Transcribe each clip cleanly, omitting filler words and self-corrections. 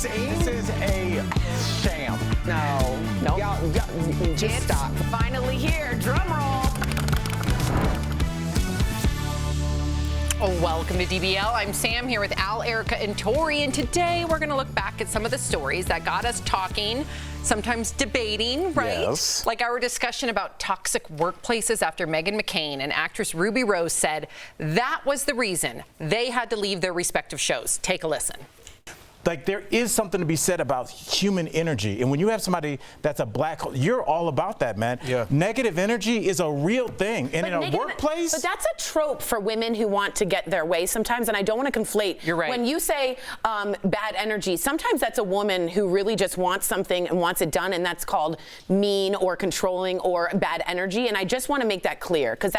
insane? This is a sham. No. Nope. Y'all, just stop. Finally here. Drum roll. Welcome to DBL. I'm Sam here with Al, Erica, and Tori, and today we're going to look back at some of the stories that got us talking, sometimes debating, right? Yes. Like our discussion about toxic workplaces after Meghan McCain and actress Ruby Rose said that was the reason they had to leave their respective shows. Take a listen. Like, there is something to be said about human energy. And when you have somebody that's a black hole, you're all about that, man. Yeah. Negative energy is a real thing. And in a workplace. But that's a trope for women who want to get their way sometimes. And I don't want to conflate. You're right. When you say bad energy, sometimes that's a woman who really just wants something and wants it done. And that's called mean or controlling or bad energy. And I just want to make that clear, because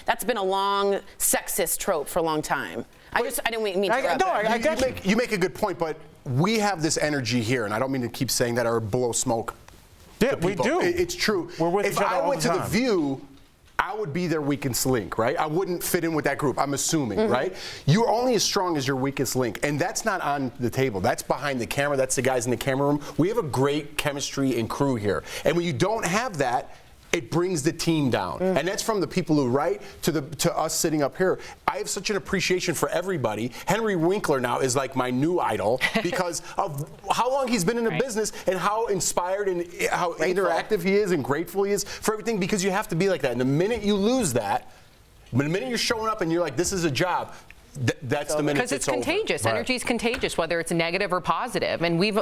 that's been a long sexist trope for a long time. I didn't mean to interrupt. You make a good point, but we have this energy here, and I don't mean to keep saying that or blow smoke. Yeah, we do. It's true. We're with if each other I all went the to time. The View, I would be their weakest link, right? I wouldn't fit in with that group, I'm assuming, right? You're only as strong as your weakest link, and that's not on the table. That's behind the camera. That's the guys in the camera room. We have a great chemistry and crew here, and when you don't have that, it brings the team down. And that's from the people who write to us sitting up here. I have such an appreciation for everybody. Henry Winkler now is like my new idol because of how long he's been in the business and how inspired and how interactive he is and grateful he is for everything, because you have to be like that. And the minute you lose that, the minute you're showing up and you're like, this is a job, that's the minute because it's contagious. Energy is contagious, whether it's negative or positive, and we've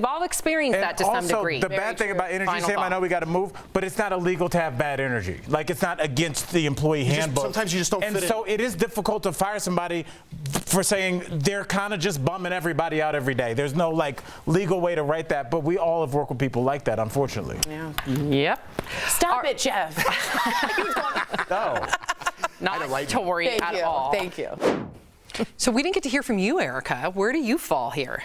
all experienced that to some degree. The bad thing about energy, Sam, I know we got to move, but it's not illegal to have bad energy. Like, it's not against the employee handbook. Sometimes you just don't fit in. And so it is difficult to fire somebody for saying they're kind of just bumming everybody out every day. There's no legal way to write that, but we all have worked with people like that, unfortunately. Yeah. Yep. Stop it, Jeff. No. Not like Tori at all. Thank you. So we didn't get to hear from you, Erica. Where do you fall here?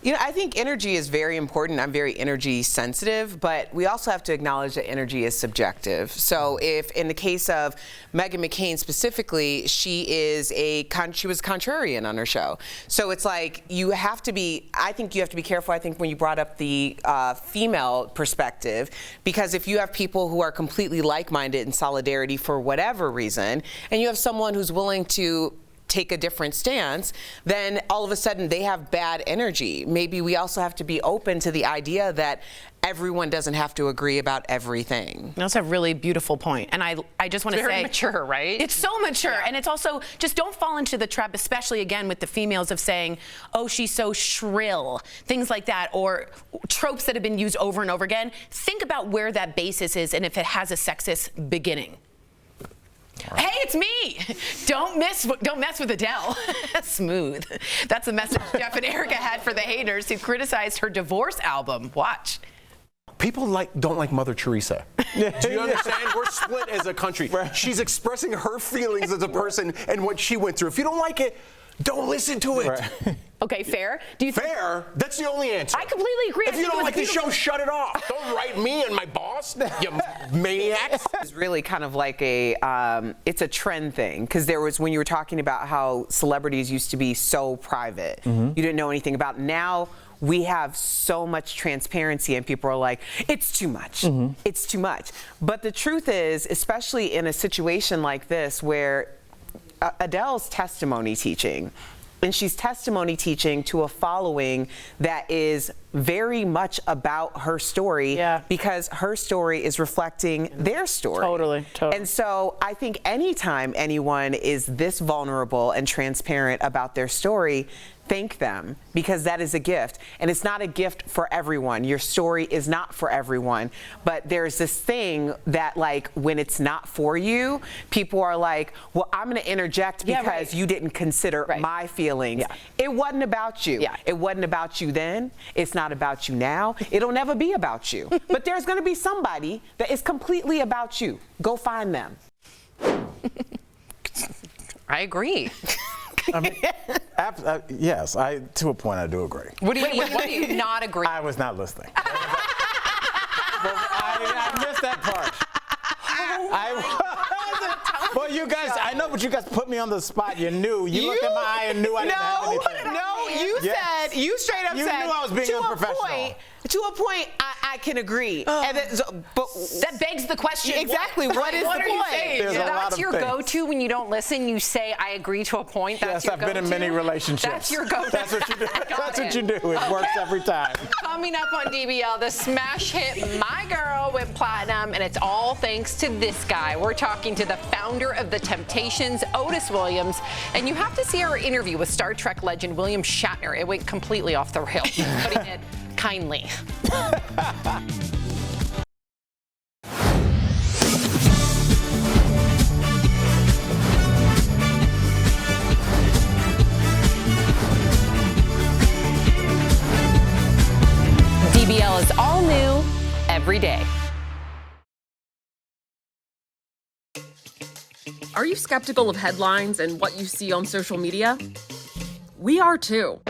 You know, I think energy is very important. I'm very energy sensitive, but we also have to acknowledge that energy is subjective. So if in the case of Meghan McCain specifically, she was contrarian on her show. So it's like I think you have to be careful, I think, when you brought up the female perspective, because if you have people who are completely like-minded in solidarity for whatever reason, and you have someone who's willing to take a different stance, then all of a sudden they have bad energy. Maybe we also have to be open to the idea that everyone doesn't have to agree about everything. That's a really beautiful point. And I just want to say, very mature, right? It's so mature. And it's also, just don't fall into the trap, especially again with the females, of saying, oh, she's so shrill, things like that, or tropes that have been used over and over again. Think about where that basis is and if it has a sexist beginning. Right. Hey, it's me. Don't mess with Adele. Smooth. That's the message Jeff and Erica had for the haters who criticized her divorce album. Watch. People don't like Mother Teresa. Do you understand? We're split as a country. She's expressing her feelings as a person and what she went through. If you don't like it, don't listen to it. Right. Okay, fair. Do you fair? That's the only answer. I completely agree. If you don't like the show, shut it off. Don't write me and my boss, you maniacs. It's really kind of like it's a trend thing, because when you were talking about how celebrities used to be so private, you didn't know anything about. Now we have so much transparency and people are like, it's too much. It's too much. But the truth is, especially in a situation like this where Adele's testimony teaching, and she's testimony teaching to a following that is very much about her story, because her story is reflecting their story. Totally. And so I think anytime anyone is this vulnerable and transparent about their story, thank them, because that is a gift. And it's not a gift for everyone. Your story is not for everyone. But there's this thing that, like, when it's not for you, people are like, well, I'm going to interject because you didn't consider my feelings. It wasn't about you. It wasn't about you then. It's not about you now. It'll never be about you. But there's going to be somebody that is completely about you. Go find them. I agree. I mean, yes, to a point I do agree. What do you not agree? I was not listening. I missed that part. Well, you guys, I know, but you guys put me on the spot. You knew. You looked at my eye and knew I didn't have anything. No, you Yes. said, you straight up You said, knew I was being to unprofessional. to a point, I can agree. And then, but That begs the question. exactly, what is what the are you point? saying? There's a lot That's of your things. go-to when you don't listen. You say, "I agree to a point." That's Yes, your I've been in go-to? many relationships. That's your go-to. That's what you do. Got That's what it. you do. It works every time. Coming up on DBL, the smash hit "My Girl" went platinum, and it's all thanks to this guy. We're talking to the founder of The Temptations, Otis Williams, and you have to see our interview with Star Trek legend William Shatner. It went completely off the rails, putting it kindly. DBL is all new every day. Are you skeptical of headlines and what you see on social media? We are too.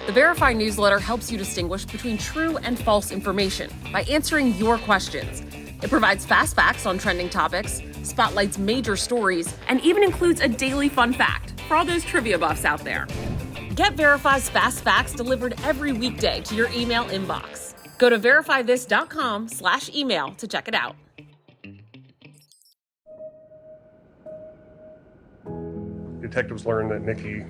The Verify newsletter helps you distinguish between true and false information by answering your questions. It provides fast facts on trending topics, spotlights major stories, and even includes a daily fun fact for all those trivia buffs out there. Get Verify's fast facts delivered every weekday to your email inbox. Go to verifythis.com/email to check it out. Detectives learned that Nikki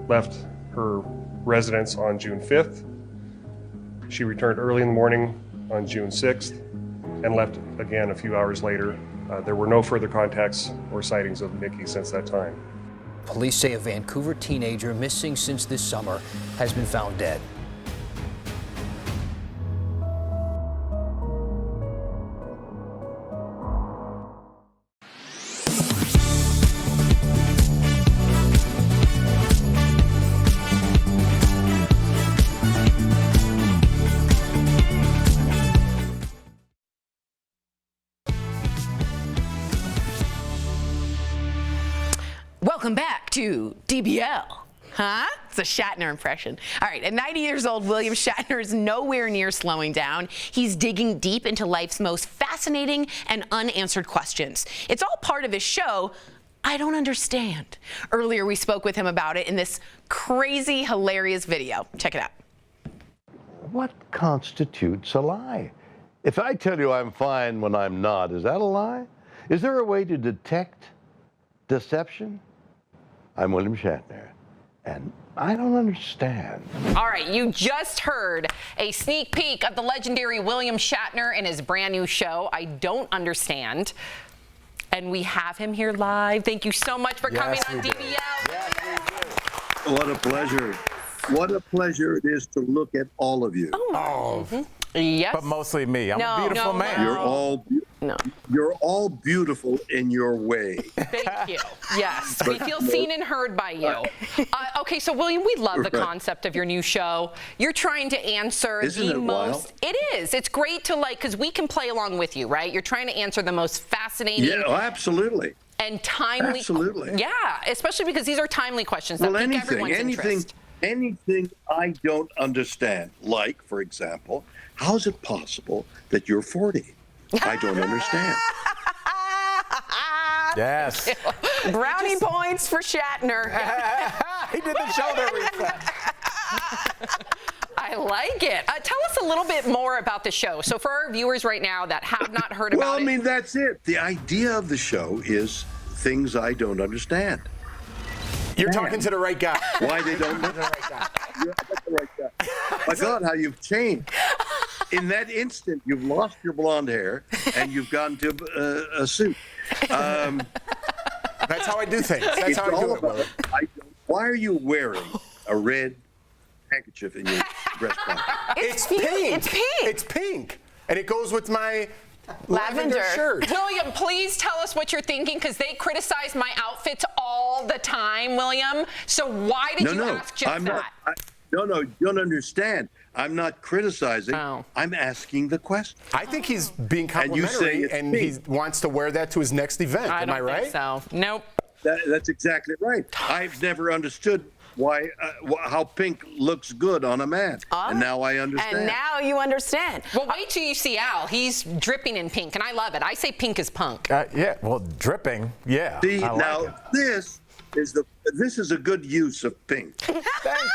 left her residence on June 5th. She returned early in the morning on June 6th and left again a few hours later. There were no further contacts or sightings of Nikki since that time. Police say a Vancouver teenager missing since this summer has been found dead. Welcome back to DBL. Huh? It's a Shatner impression. All right, at 90 years old, William Shatner is nowhere near slowing down. He's digging deep into life's most fascinating and unanswered questions. It's all part of his show, I Don't Understand. Earlier, we spoke with him about it in this crazy, hilarious video. Check it out. What constitutes a lie? If I tell you I'm fine when I'm not, is that a lie? Is there a way to detect deception? I'm William Shatner, and I don't understand. All right, you just heard a sneak peek of the legendary William Shatner in his brand new show, I Don't Understand. And we have him here live. Thank you so much for coming on DBL. What a pleasure. What a pleasure it is to look at all of you. Yes. But mostly me. I'm No, a beautiful no, man. You're all beautiful in your way. Thank you. Yes, we feel seen and heard by you. Okay, so William, we love the Right. concept of your new show. You're trying to answer Isn't the it most. wild? It is. It's great to because we can play along with you, right? You're trying to answer the most fascinating. Yeah, oh, absolutely. And timely. Absolutely. Yeah, especially because these are timely questions that pique everyone's interest. anything I don't understand. Like, for example, how is it possible that you're 40? I don't understand. Yes. Brownie points for Shatner. He did the shoulder reset. I like it. Tell us a little bit more about the show. So for our viewers right now that have not heard Well, about I mean, it. that's it. The idea of the show is things I don't understand. You're talking to the right guy. Why they don't know. Yeah, that's the right guy. My God, how you've changed. In that instant, you've lost your blonde hair and you've gone to a suit. That's how I do things. That's It's how I do all it, about, William. why are you wearing a red handkerchief in your breast pocket? It's pink. It's pink. It's pink. And it goes with my Lavender. shirt. William, please tell us what you're thinking because they criticize my outfits all the time, William. So why did you ask just I'm that? not. No, you don't understand. I'm not criticizing. Oh. I'm asking the question. I think he's being And you say complimentary it's and pink. he wants to wear that to his next event. I Am don't I right? think so. Nope. That's exactly right. I've never understood why how pink looks good on a man, and now I understand. And now you understand. Well, wait till you see Al. He's dripping in pink, and I love it. I say pink is punk. Yeah, well, dripping, yeah. See, I like now it. this is a good use of pink. Thank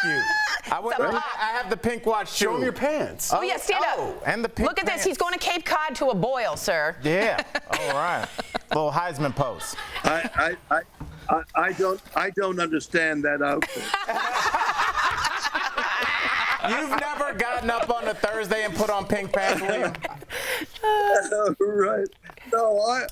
you. I have the pink watch too. Show him your pants. Oh, yeah, stand up. And the pink Look at pants. this. He's going to Cape Cod to a boil, sir. Yeah. All right. Little Heisman pose. I don't understand that outfit. You've never gotten up on a Thursday and put on pink pants, William? Right. No,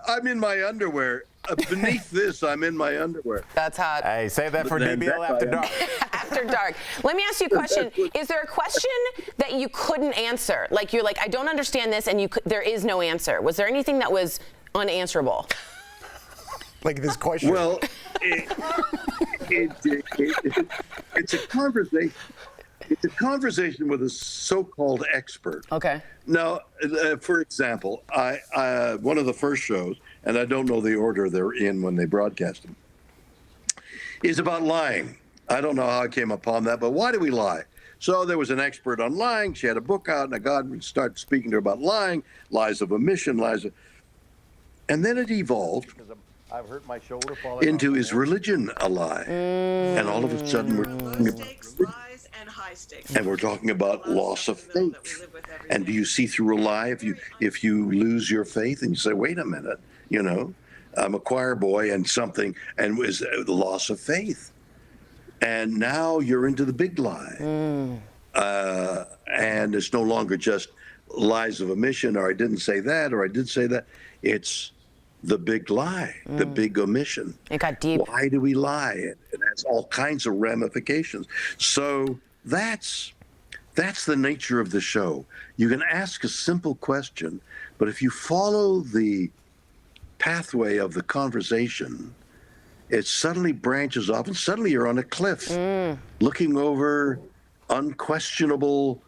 I'm in my underwear. Beneath this, I'm in my underwear. That's hot. Hey, save that for Then DBL that after I am. dark. After dark. Let me ask you a question. Is there a question that you couldn't answer? Like you're like, I don't understand this, and there is no answer. Was there anything that was unanswerable? Like this question. Well, it's a conversation. It's a conversation with a so-called expert. Okay. Now, for example, I one of the first shows, and I don't know the order they're in when they broadcast them, is about lying. I don't know how I came upon that, but why do we lie? So there was an expert on lying. She had a book out, and I would start speaking to her about lying, lies of omission, and then it evolved I've hurt my shoulder into is religion a lie? And all of a sudden we're talking about and we're talking about loss of faith. And do you see through a lie if you lose your faith and you say, wait a minute, I'm a choir boy and something, and was the loss of faith. And now you're into the big lie. And it's no longer just lies of omission, or I didn't say that, or I did say that. It's the big lie, the big omission. It got deep. Why do we lie? It has all kinds of ramifications. So that's the nature of the show. You can ask a simple question, but if you follow the pathway of the conversation, it suddenly branches off, and suddenly you're on a cliff, looking over unquestionable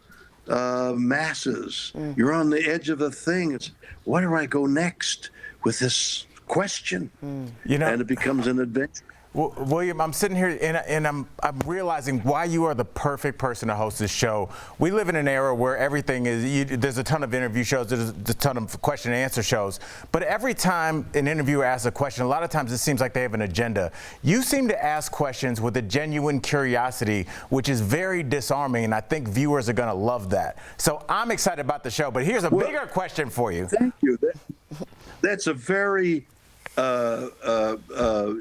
masses. You're on the edge of a thing. It's, where do I go next with this question? And it becomes an adventure. William, I'm sitting here and I'm realizing why you are the perfect person to host this show. We live in an era where everything is, there's a ton of interview shows, there's a ton of question and answer shows, but every time an interviewer asks a question, a lot of times it seems like they have an agenda. You seem to ask questions with a genuine curiosity, which is very disarming, and I think viewers are going to love that. So I'm excited about the show, but here's a bigger question for you. Thank you. That's a very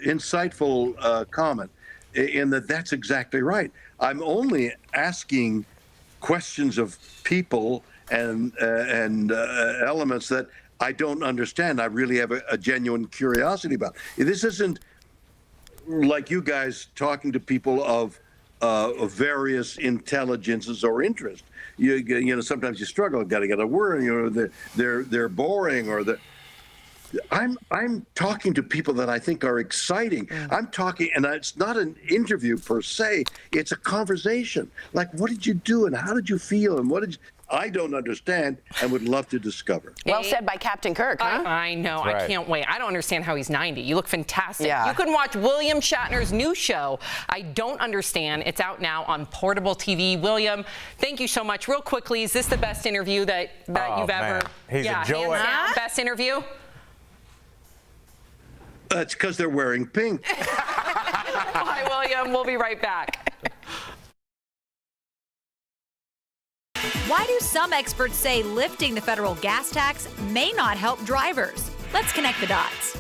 insightful comment, in that's exactly right. I'm only asking questions of people and elements that I don't understand. I really have a genuine curiosity about. This isn't like you guys talking to people of various intelligences or interests. You know, sometimes you struggle. Got to get a word. They're boring, or I'm talking to people that I think are exciting. I'm talking, and it's not an interview per se. It's a conversation. Like, what did you do, and how did you feel, and what did you? I don't understand, and would love to discover. Well said by Captain Kirk, huh? I know. Right. I can't wait. I don't understand how he's 90. You look fantastic. Yeah. You can watch William Shatner's new show, I Don't Understand. It's out now on Portable TV. William, thank you so much. Real quickly, is this the best interview that you've ever? He's a joy. Hands down, best interview? It's because they're wearing pink. Bye, William. We'll be right back. Why do some experts say lifting the federal gas tax may not help drivers? Let's connect the dots.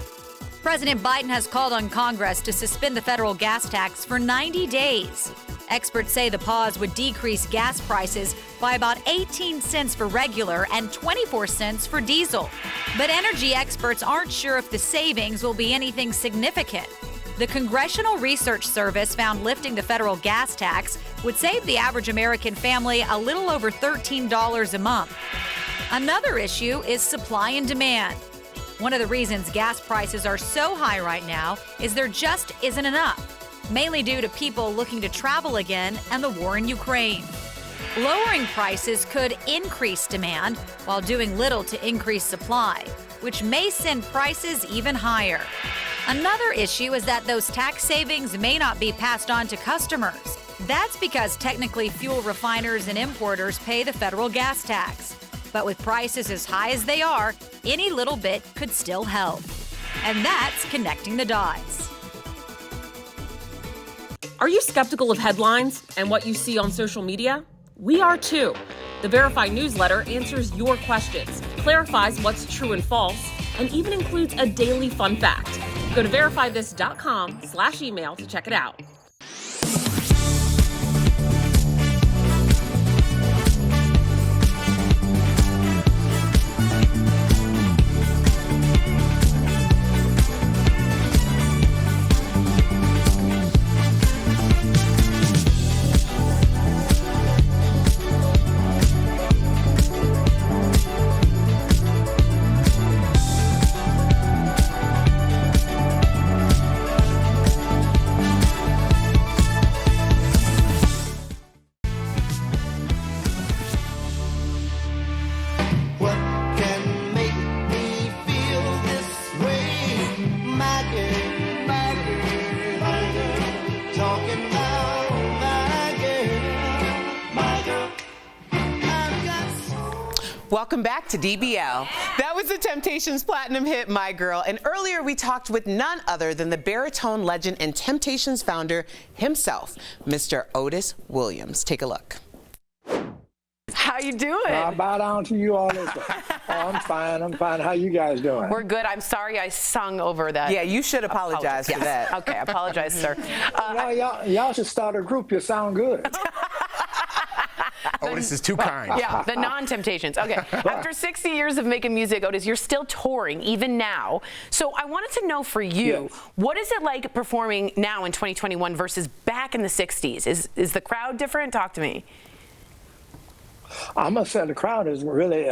President Biden has called on Congress to suspend the federal gas tax for 90 days. Experts say the pause would decrease gas prices by about 18 cents for regular and 24 cents for diesel. But energy experts aren't sure if the savings will be anything significant. The Congressional Research Service found lifting the federal gas tax would save the average American family a little over $13 a month. Another issue is supply and demand. One of the reasons gas prices are so high right now is there just isn't enough, mainly due to people looking to travel again and the war in Ukraine. Lowering prices could increase demand while doing little to increase supply, which may send prices even higher. Another issue is that those tax savings may not be passed on to customers. That's because technically fuel refiners and importers pay the federal gas tax. But with prices as high as they are, any little bit could still help. And that's connecting the dots. Are you skeptical of headlines and what you see on social media? We are too. The Verify newsletter answers your questions, clarifies what's true and false, and even includes a daily fun fact. Go to verifythis.com/email to check it out. Welcome back to DBL. That was the Temptations' platinum hit, My Girl. And earlier we talked with none other than the baritone legend and Temptations founder himself, Mr. Otis Williams. Take a look. How you doing? I bow down to you all this. I'm fine. How you guys doing? We're good. I'm sorry I sung over that. Yeah, you should apologize for that. Okay, I apologize, sir. No, y'all should start a group. You sound good. Otis is too kind. Yeah, the non-Temptations. Okay. After 60 years of making music, Otis, you're still touring, even now. So I wanted to know for you, what is it like performing now in 2021 versus back in the 60s? Is the crowd different? Talk to me. I must say the crowd is really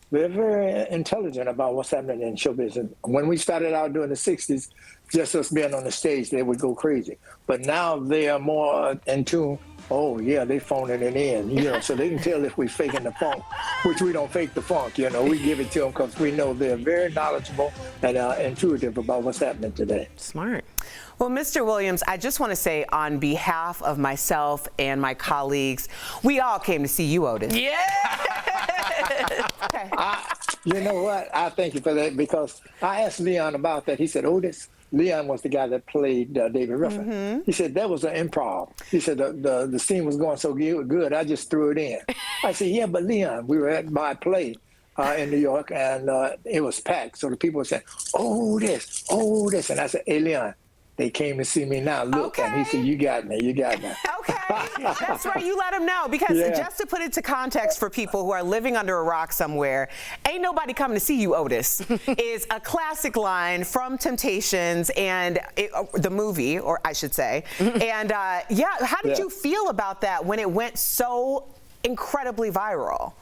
they're very intelligent about what's happening in show business. When we started out doing the 60s, just us being on the stage, they would go crazy. But now they are more in tune. Oh, yeah, they phoning it in, so they can tell if we're faking the funk, which we don't fake the funk, We give it to them because we know they're very knowledgeable and intuitive about what's happening today. Smart. Well, Mr. Williams, I just want to say on behalf of myself and my colleagues, we all came to see you, Otis. Yeah! Okay. You know what? I thank you for that because I asked Leon about that. He said, Otis, Leon was the guy that played David Ruffin. Mm-hmm. He said, that was an improv. He said, the scene was going so good, I just threw it in. I said, yeah, but Leon, we were at my play in New York, and it was packed. So the people were saying, Otis. And I said, hey, Leon, they came to see me now. Look, and he said, you got me. Okay, that's right. You let them know because just to put it to context for people who are living under a rock somewhere, ain't nobody coming to see you, Otis, is a classic line from Temptations and the movie, or I should say. And how did you feel about that when it went so incredibly viral?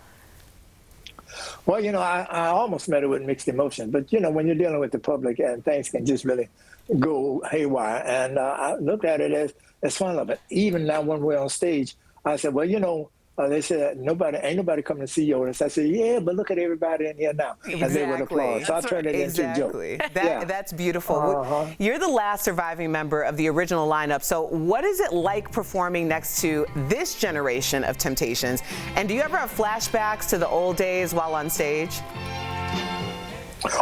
Well, I almost met it with mixed emotions, but when you're dealing with the public and things can just really go haywire, and I looked at it as fun of it. Even now when we're on stage, I said, well, they said, ain't nobody coming to see you, Otis. I said, yeah, but look at everybody in here now. Exactly. And they would applaud. So I turned it into a joke. That's beautiful. You're the last surviving member of the original lineup. So what is it like performing next to this generation of Temptations? And do you ever have flashbacks to the old days while on stage?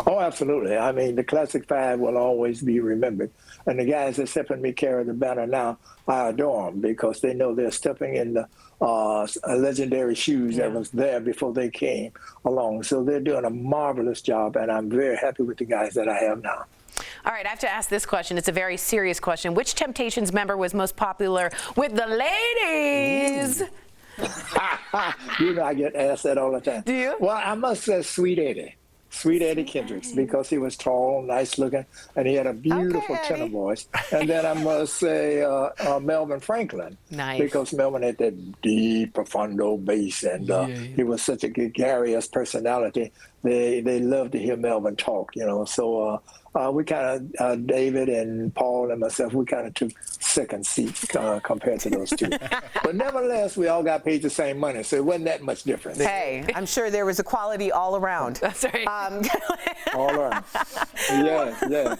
Oh, absolutely. I mean, the Classic Five will always be remembered. And the guys that's helping me carry the banner now, I adore them because they know they're stepping in the legendary shoes that was there before they came along. So they're doing a marvelous job, and I'm very happy with the guys that I have now. All right, I have to ask this question. It's a very serious question. Which Temptations member was most popular with the ladies? I get asked that all the time. Do you? Well, I must say Sweet Eddie Kendricks, because he was tall, nice looking, and he had a beautiful tenor voice. And then I must say Melvin Franklin, because Melvin had that deep, profundo bass, and he was such a gregarious personality. They loved to hear Melvin talk, So we kind of, David and Paul and myself, we kind of took second seats compared to those two. But nevertheless, we all got paid the same money, so it wasn't that much difference. Hey, I'm sure there was equality all around. That's right. All around. Yeah.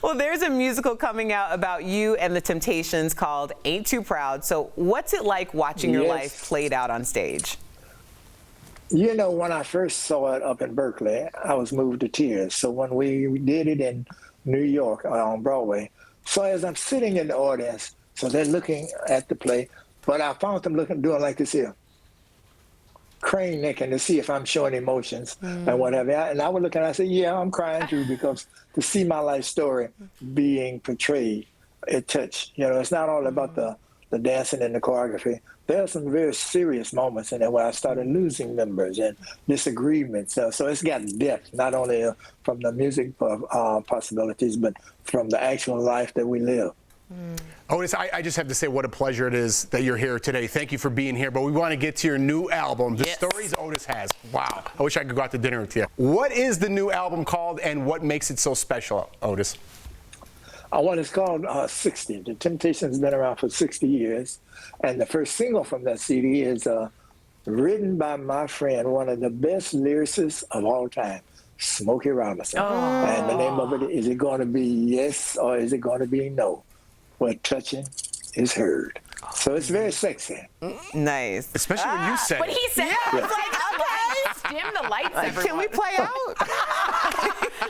Well, there's a musical coming out about you and the Temptations called Ain't Too Proud. So what's it like watching your life played out on stage? When I first saw it up in Berkeley, I was moved to tears. So when we did it in New York on Broadway, so as I'm sitting in the audience, So they're looking at the play, but I found them doing like this here. Crane necking to see if I'm showing emotions and whatever. And I would look and I said, yeah, I'm crying too, because to see my life story being portrayed, it touched. You know, it's not all about the dancing and the choreography. There are some very serious moments in there where I started losing members and disagreements. So it's got depth, not only from the music possibilities, but from the actual life that we live. Otis, I just have to say what a pleasure it is that you're here today. Thank you for being here. But we want to get to your new album, The Stories Otis Has. Wow. I wish I could go out to dinner with you. What is the new album called and what makes it so special, Otis? One is called 60. The Temptations been around for 60 years. And the first single from that CD is written by my friend, one of the best lyricists of all time, Smokey Robinson. And the name of it, is it going to be yes or is it going to be no? Where touching is heard. So it's very sexy. Nice. Especially when you say When he said it, I was like, okay, dim the lights, everyone. Can we play out?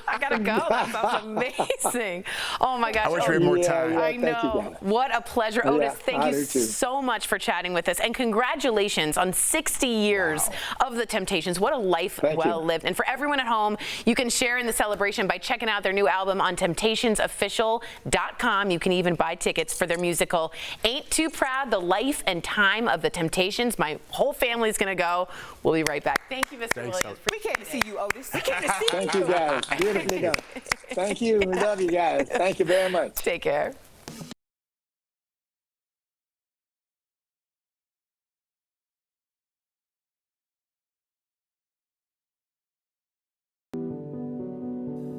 I gotta go. That sounds amazing. Oh my gosh. I wish we had more time. Yeah, I know. What a pleasure. Otis, thank you do too. so much for chatting with us. And congratulations on 60 years of The Temptations. What a life well lived. And for everyone at home, you can share in the celebration by checking out their new album on temptationsofficial.com. You can even buy tickets for their musical Ain't Too Proud, The Life and Time of the Temptations. My whole family's going to go. We'll be right back. Thank you, Mr. Williams. We came to see you, Otis. We came to see Thank you, guys. Beautifully done. Thank you. We love you guys. Thank you very much. Take care.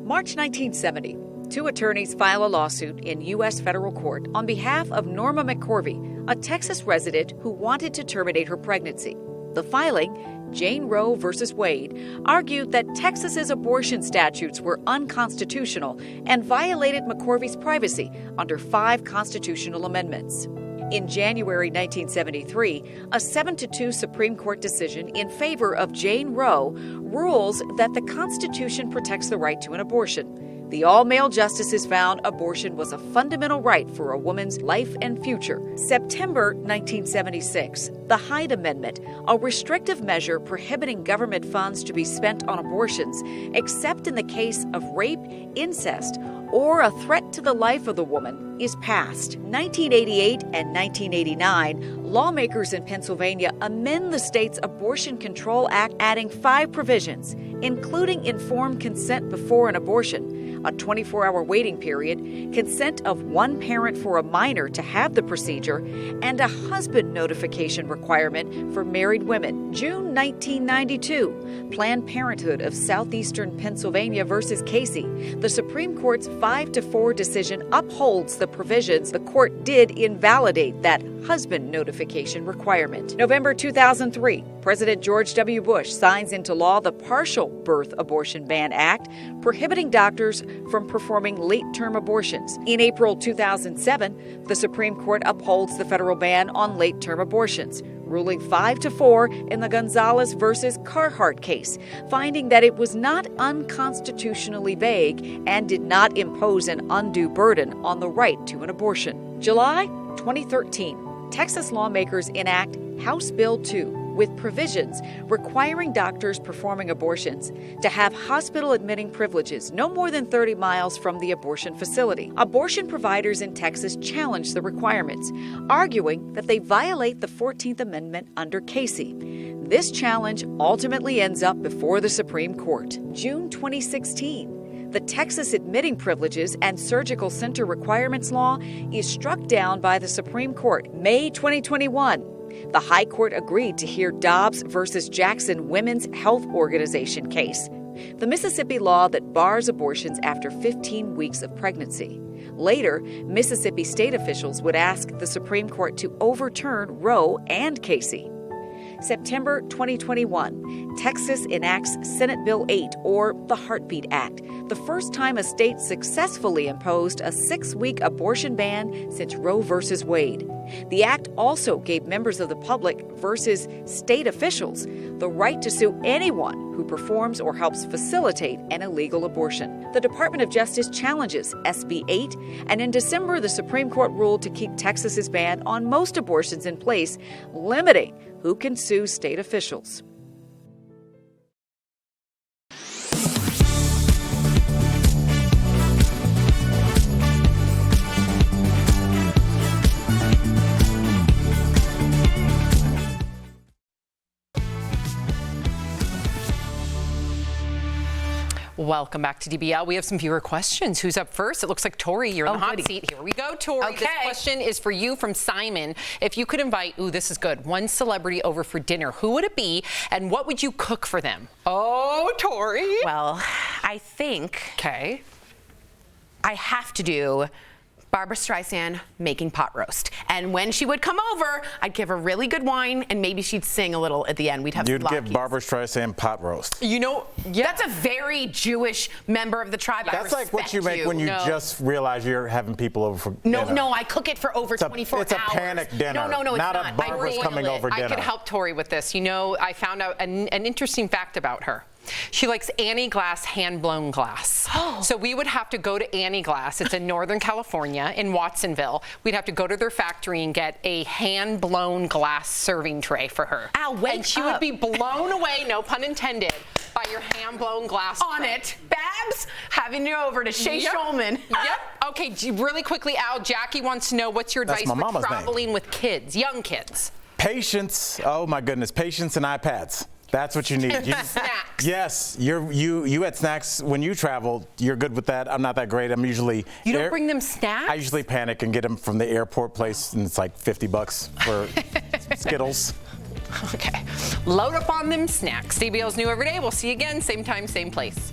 March 1970, two attorneys file a lawsuit in U.S. federal court on behalf of Norma McCorvey, a Texas resident who wanted to terminate her pregnancy. The filing, Jane Roe versus Wade, argued that Texas's abortion statutes were unconstitutional and violated McCorvey's privacy under 5 constitutional amendments. In January 1973, a 7-2 Supreme Court decision in favor of Jane Roe rules that the Constitution protects the right to an abortion. The all-male justices found abortion was a fundamental right for a woman's life and future. September 1976, the Hyde Amendment, a restrictive measure prohibiting government funds to be spent on abortions, except in the case of rape, incest, or a threat to the life of the woman, is passed. 1988 and 1989, lawmakers in Pennsylvania amend the state's Abortion Control Act, adding 5 provisions, including informed consent before an abortion, a 24-hour waiting period, consent of one parent for a minor to have the procedure, and a husband notification requirement for married women. June 1992, Planned Parenthood of Southeastern Pennsylvania versus Casey. The Supreme Court's 5-4 decision upholds the provisions the court did invalidate that husband notification requirement. November 2003, President George W. Bush signs into law the Partial Birth Abortion Ban Act, prohibiting doctors from performing late-term abortions. In April 2007, the Supreme Court upholds the federal ban on late-term abortions, ruling 5-4 in the Gonzales versus Carhart case, finding that it was not unconstitutionally vague and did not impose an undue burden on the right to an abortion. July 2013, Texas lawmakers enact House Bill 2 with provisions requiring doctors performing abortions to have hospital admitting privileges no more than 30 miles from the abortion facility. Abortion providers in Texas challenged the requirements, arguing that they violate the 14th Amendment under Casey. This challenge ultimately ends up before the Supreme Court. June 2016. The Texas Admitting Privileges and Surgical Center Requirements Law is struck down by the Supreme Court. May 2021. The High Court agreed to hear Dobbs versus Jackson Women's Health Organization case, the Mississippi law that bars abortions after 15 weeks of pregnancy. Later, Mississippi state officials would ask the Supreme Court to overturn Roe and Casey. September 2021, Texas enacts Senate Bill 8, or the Heartbeat Act, the first time a state successfully imposed a 6-week abortion ban since Roe versus Wade. The act also gave members of the public versus state officials the right to sue anyone who who performs or helps facilitate an illegal abortion. The Department of Justice challenges SB 8, and in December, the Supreme Court ruled to keep Texas's ban on most abortions in place, limiting who can sue state officials. Welcome back to DBL. We have some viewer questions. Who's up first? It looks like Tori, you're in the hot seat. Here we go, Tori. Okay. This question is for you from Simon. If you could invite, this is good, one celebrity over for dinner, who would it be and what would you cook for them? Oh, Tori. Well, I think I have to do Barbara Streisand making pot roast. And when she would come over, I'd give her really good wine and maybe she'd sing a little at the end. We'd have You'd some give Barbara Streisand pot roast. You know, that's a very Jewish member of the tribe. That's like what you make when you just realize you're having people over for dinner. No, I cook it for over 24 hours. It's a panic dinner. No, it's not. not. A Barbara's coming over dinner. I could help Tori with this. You know, I found out an interesting fact about her. She likes Annie Glass hand-blown glass. So we would have to go to Annie Glass. It's in Northern California, in Watsonville. We'd have to go to their factory and get a hand-blown glass serving tray for her. And she would be blown away, no pun intended, by your hand-blown glass on tray. it. Babs, having you over to Shea Shulman. Yep. Okay, really quickly, Al, Jackie wants to know what's your advice for traveling with kids, young kids? Patience. Oh my goodness, patience and iPads. That's what you need. Snacks. Yes, you at snacks when you travel. You're good with that. I'm not that great. I'm usually. You don't bring them snacks? I usually panic and get them from the airport place, and it's like $50 for Skittles. Okay, load up on them snacks. DBL's new every day. We'll see you again, same time, same place.